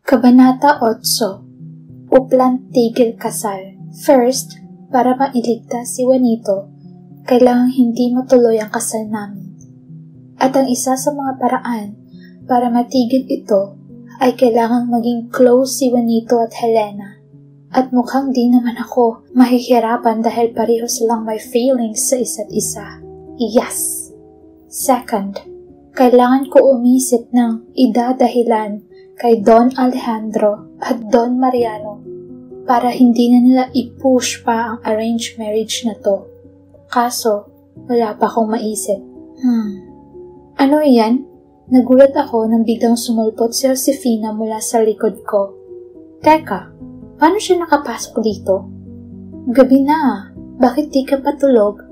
Kabanata 8. Uplan tigil kasal. First, para mailigtas si Juanito, kailangang hindi matuloy ang kasal namin. At ang isa sa mga paraan para matigil ito ay kailangang maging close si Juanito at Helena. At mukhang di naman ako mahihirapan dahil pareho silang may feelings sa isa't isa. Yes! Second, kailangan ko umisip ng idadahilan kay Don Alejandro at Don Mariano para hindi na nila i-push pa ang arranged marriage na to. Kaso, wala pa akong maisip. Ano iyan? Nagulat ako nang biglang sumulpot si Josefina mula sa likod ko. Teka, paano siya nakapasok dito? Gabi na, bakit di ka patulog?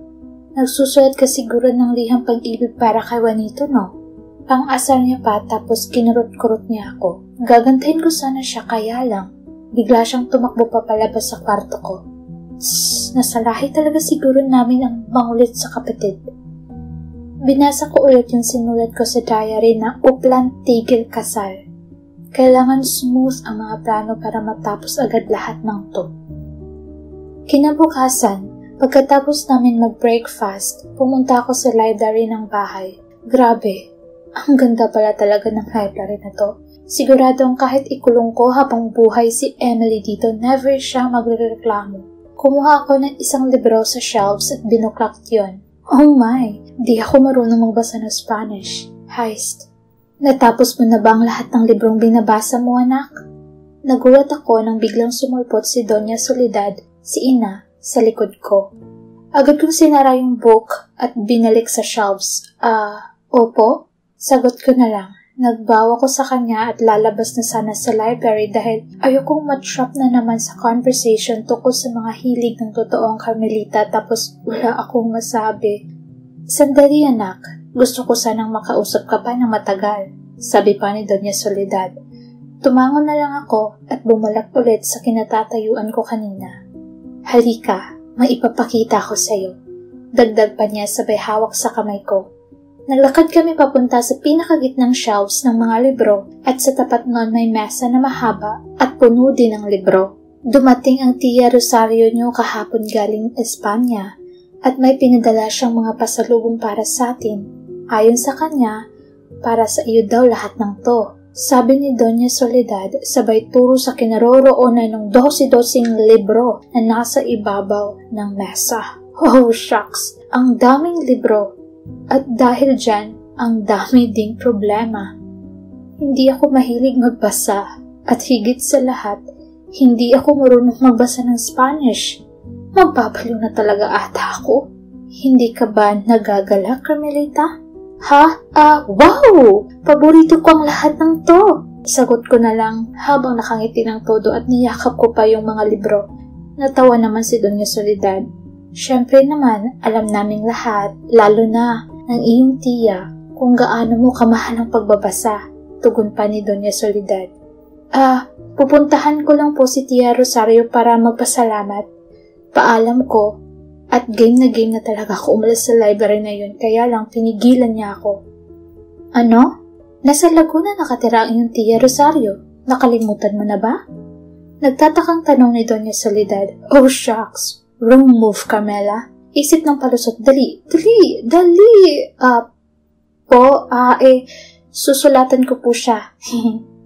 Nagsusulat ka siguro ng liham pag-ibig para kay Juanito, no? Pang-asar niya pa tapos kinurot-kurot niya ako. Gagantahin ko sana siya kaya lang. Bigla siyang tumakbo pa palabas sa kwarto ko. Nasalahi talaga siguro namin ang mangulit sa kapatid. Binasa ko ulit yung sinulat ko sa diary na uplan tigil kasal. Kailangan smooth ang mga plano para matapos agad lahat ng to. Kinabukasan, pagkatapos namin mag-breakfast, pumunta ako sa library ng bahay. Grabe, ang ganda pala talaga ng library na to. Siguradong kahit ikulong ko habang buhay si Emily dito, never siya magrereklamo. Kumuha ako ng isang libro sa shelves at binuklak yun. Oh my, di ako marunong magbasa ng Spanish. Heist. Natapos mo na ba ang lahat ng librong binabasa mo, anak? Nagulat ako nang biglang sumulpot si Doña Soledad, si Ina, sa likod ko. Agad kong sinara yung book at binalik sa shelves. Opo? Sagot ko na lang. Nagbawa ko sa kanya at lalabas na sana sa library dahil ayokong matrap na naman sa conversation tungkol sa mga hilig ng totoong Carmelita tapos wala akong masabi. Sandali anak, gusto ko sanang makausap ka pa ng matagal, sabi pa ni Doña Soledad. Tumangon na lang ako at bumalik ulit sa kinatatayuan ko kanina. Halika, may ipapakita ko sa'yo. Dagdag pa niya sabay hawak sa kamay ko. Naglakad kami papunta sa pinakagitnang shelves ng mga libro at sa tapat noon may mesa na mahaba at puno din ng libro. Dumating ang Tia Rosario niyo kahapon galing Espanya at may pinadala siyang mga pasalubong para sa atin. Ayon sa kanya, para sa iyo daw lahat ng to. Sabi ni Doña Soledad sabay turo sa kinaroroonan ng 12-12 libro na nasa ibabaw ng mesa. Oh shucks, ang daming libro. At dahil dyan, ang dami ding problema. Hindi ako mahilig magbasa at higit sa lahat, hindi ako marunong magbasa ng Spanish. Magbabaliw na talaga ata ako. Hindi ka ba nagagala, Carmelita? Ha? Wow! Paborito ko ang lahat ng to. Sagot ko na lang habang nakangiti ng todo at niyakap ko pa yung mga libro. Natawa naman si Doña Soledad. Siyempre naman, alam naming lahat, lalo na ng iyong tiya, kung gaano mo kamahal ang pagbabasa, tugon pa ni Doña Soledad. Pupuntahan ko lang po si Tia Rosario para magpasalamat. Paalam ko, at game na talaga ako umalis sa library na yun, kaya lang pinigilan niya ako. Ano? Nasa Laguna nakatira ang iyong Tia Rosario. Nakalimutan mo na ba? Nagtatakang tanong ni Doña Soledad. Oh shucks! Wrong move, Carmela. Isip ng palusot. Dali! Susulatan ko po siya.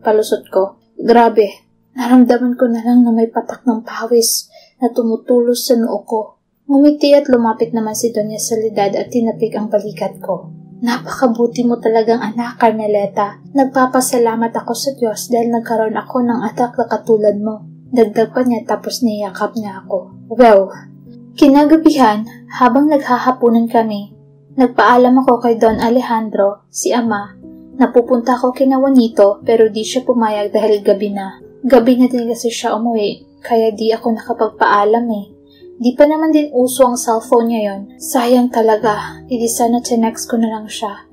Palusot ko. Grabe. Naramdaman ko na lang na may patak ng pawis na tumutulos sa noo ko. Ngumiti at lumapit naman si Doña Soledad at tinapik ang balikat ko. Napakabuti mo talagang anak, Carmeleta. Nagpapasalamat ako sa Diyos dahil nagkaroon ako ng anak na katulad mo. Dagdag pa niya tapos niyakap niya ako. Well, kinagabihan, habang naghahapunan kami, nagpaalam ako kay Don Alejandro, si Ama, na pupunta ako kina Juanito pero di siya pumayag dahil gabi na. Gabi na din kasi siya umuwi, kaya di ako nakapagpaalam eh. Di pa naman din uso ang cellphone niya yon. Sayang talaga, hindi sana tinext ko na lang siya.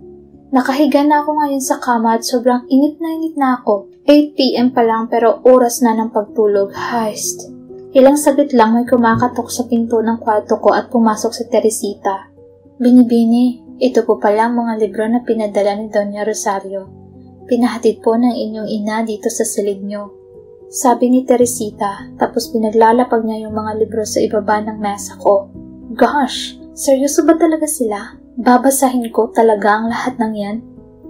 Nakahiga na ako ngayon sa kama at sobrang init na ako. 8 PM pa lang pero oras na ng pagtulog. Heist. Ilang saglit lang may kumakatok sa pinto ng kwarto ko at pumasok si Teresita. Binibini, ito po pala ang mga libro na pinadala ni Doña Rosario. Pinahatid po ng inyong ina dito sa silid nyo. Sabi ni Teresita, tapos pinaglalapag niya yung mga libro sa ibaba ng mesa ko. Gosh, seryoso ba talaga sila? Babasahin ko talaga ang lahat ng yan?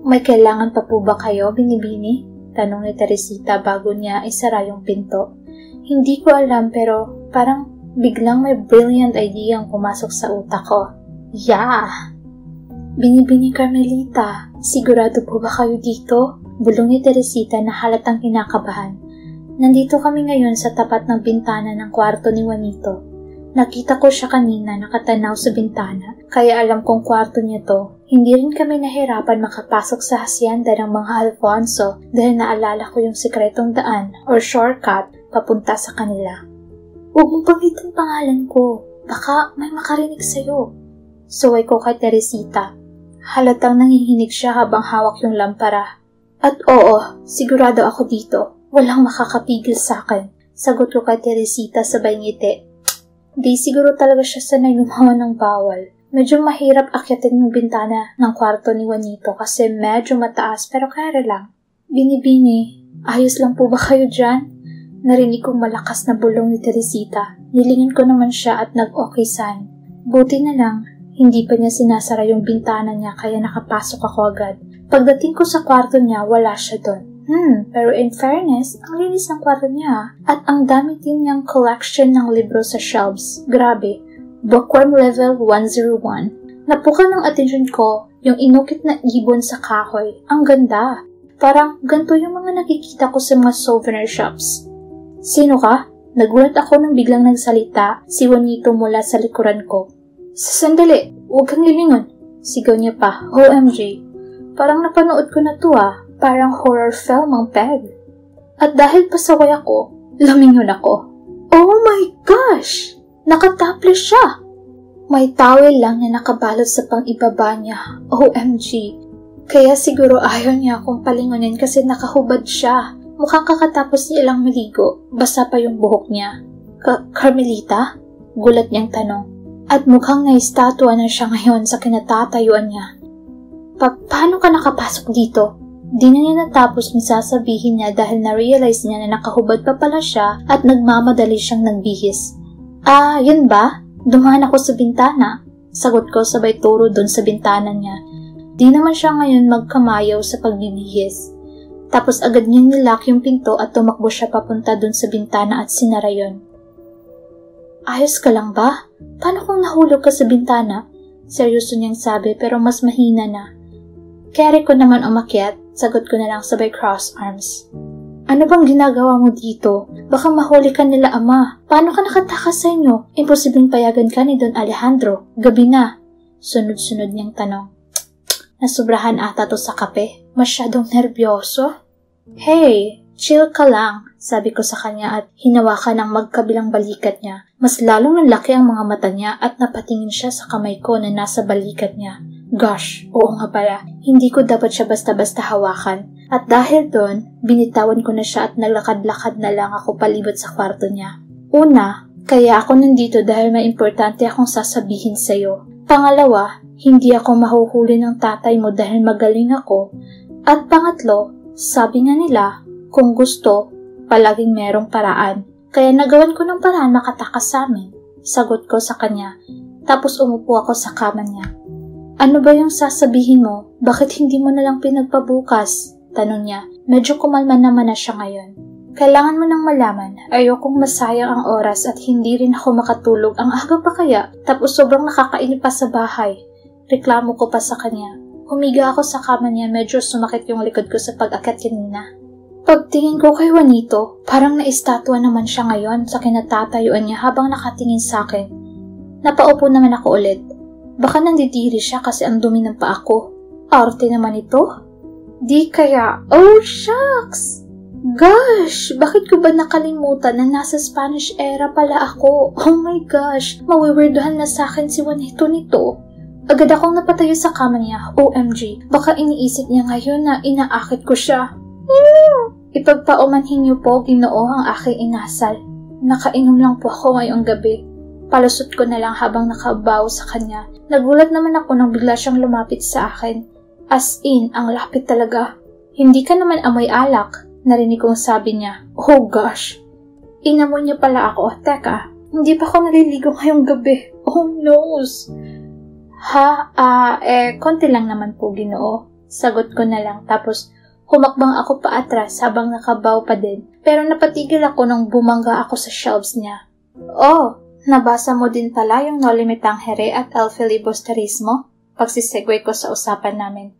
May kailangan pa po ba kayo, Binibini? Tanong ni Teresita bago niya isara yung pinto. Hindi ko alam pero parang biglang may brilliant idea ang pumasok sa utak ko. Yeah! Binibini Carmelita, sigurado po ba kayo dito? Bulong ni Teresita na halatang kinakabahan. Nandito kami ngayon sa tapat ng bintana ng kwarto ni Juanito. Nakita ko siya kanina nakatanaw sa bintana, kaya alam kong kwarto niya to. Hindi rin kami nahirapan makapasok sa hacienda ng mga Alfonso dahil naalala ko yung sikretong daan or shortcut papunta sa kanila. Huwag mong banggitin pangalan ko, baka may makarinig sa'yo. Suway ko kay Teresita. Halatang nangihinig siya habang hawak yung lampara. At oo, sigurado ako dito. Walang makakapigil sa akin. Sagot ko kay Teresita sabay ngiti. Di siguro talaga siya sanay gumawa ng bawal. Medyo mahirap akyatin yung bintana ng kwarto ni Juanito kasi medyo mataas pero kaya lang. Binibini, ayos lang po ba kayo dyan? Narinig kong malakas na bulong ni Teresita. Nilingin ko naman siya at nag-okay sign. Buti na lang, hindi pa niya sinasara yung bintana niya kaya nakapasok ako agad. Pagdating ko sa kwarto niya, wala siya doon. Pero in fairness, ang linis ng kwarto niya at ang dami din niyang collection ng libro sa shelves. Grabe, bookworm level 101. Napukan ng atensyon ko yung inukit na ibon sa kahoy. Ang ganda. Parang ganito yung mga nakikita ko sa mga souvenir shops. Sino ka? Nagulat ako nang biglang nagsalita si Juanito mula sa likuran ko. Sandali, huwag kang lilingon. Sigaw niya pa, OMG. Parang napanood ko na to Parang horror film ang peg. At dahil pasaway ako, lumingon ako. Oh my gosh! Nakatopless siya! May towel lang na nakabalot sa pang-ibaba niya. OMG! Kaya siguro ayaw niya akong palingonin kasi nakahubad siya. Mukhang kakatapos niya ilang maligo. Basa pa yung buhok niya. Carmelita? Gulat niyang tanong. At mukhang naistatwa na siya ngayon sa kinatatayuan niya. Paano ka nakapasok dito? Di na niya natapos ni sasabihin niya dahil na-realize niya na nakahubad pa pala siya at nagmamadali siyang nagbihis. Yun ba? Dumaan ako sa bintana. Sagot ko sabay turo dun sa bintana niya. Di naman siya ngayon magkamayaw sa pagbibihis. Tapos agad niyang nilock yung pinto at tumakbo siya papunta dun sa bintana at sinara yun. Ayos ka lang ba? Paano kung nahulog ka sa bintana? Seryoso niyang sabi pero mas mahina na. Kaya ko naman umakyat, sagot ko na lang sabay cross arms. Ano bang ginagawa mo dito? Baka mahuli ka nila ama. Paano ka nakatakas sa inyo? Imposibleng payagan ka ni Don Alejandro. Gabi na. Sunod-sunod niyang tanong. Nasubrahan ata to sa kape. Masyadong nervyoso. Hey, chill ka lang, sabi ko sa kanya at hinawakan ang magkabilang balikat niya. Mas lalong nanlaki ang mga mata niya at napatingin siya sa kamay ko na nasa balikat niya. Gosh, oo nga pala, hindi ko dapat siya basta-basta hawakan. At dahil doon, binitawan ko na siya at naglakad-lakad na lang ako palibot sa kwarto niya. Una, kaya ako nandito dahil may importante akong sasabihin sa'yo. Pangalawa, hindi ako mahuhuli ng tatay mo dahil magaling ako. At pangatlo, sabi nga nila, kung gusto, palaging merong paraan. Kaya nagawan ko ng paraan makatakas sa amin. Sagot ko sa kanya, tapos umupo ako sa kama niya. Ano ba yung sasabihin mo? Bakit hindi mo nalang pinagpabukas? Tanong niya. Medyo kumalma naman na siya ngayon. Kailangan mo nang malaman. Ayokong masayang ang oras at hindi rin ako makatulog. Ang aga pa kaya? Tapos sobrang nakakainip pa sa bahay. Reklamo ko pa sa kanya. Humiga ako sa kama niya. Medyo sumakit yung likod ko sa pag-akyat kanina. Pagtingin ko kay Juanito, parang naistatwa naman siya ngayon sa kinatatayuan niya habang nakatingin sa akin. Napaupo naman ako ulit. Baka nandidiri siya kasi ang dumi ng paa ko. Arte naman ito? Di kaya, oh shucks! Gosh, bakit ko ba nakalimutan na nasa Spanish era pala ako? Oh my gosh, mawiwirduhan na sa akin si Juanito nito. Agad akong napatayo sa kama niya, OMG. Baka iniisip niya ngayon na inaakit ko siya. Ipagpaumanhin niyo po, Ginoo, ang aking inasal. Nakainom lang po ako ngayong gabi. Palusot ko na lang habang nakabaw sa kanya. Nagulat naman ako nang bigla siyang lumapit sa akin. As in, ang lapit talaga. Hindi ka naman amoy alak, narinig kong sabi niya. Oh gosh, inamoy niya pala ako. Teka, hindi pa ako naliligo ngayong gabi. Oh noes. Konti lang naman po, Ginoo. Sagot ko na lang, tapos humakbang ako paatras habang nakabaw pa din. Pero napatigil ako nang bumangga ako sa shelves niya. Oh, nabasa mo din pala yung No Limitang Here at El Filibusterismo? Pagsisegue ko sa usapan namin.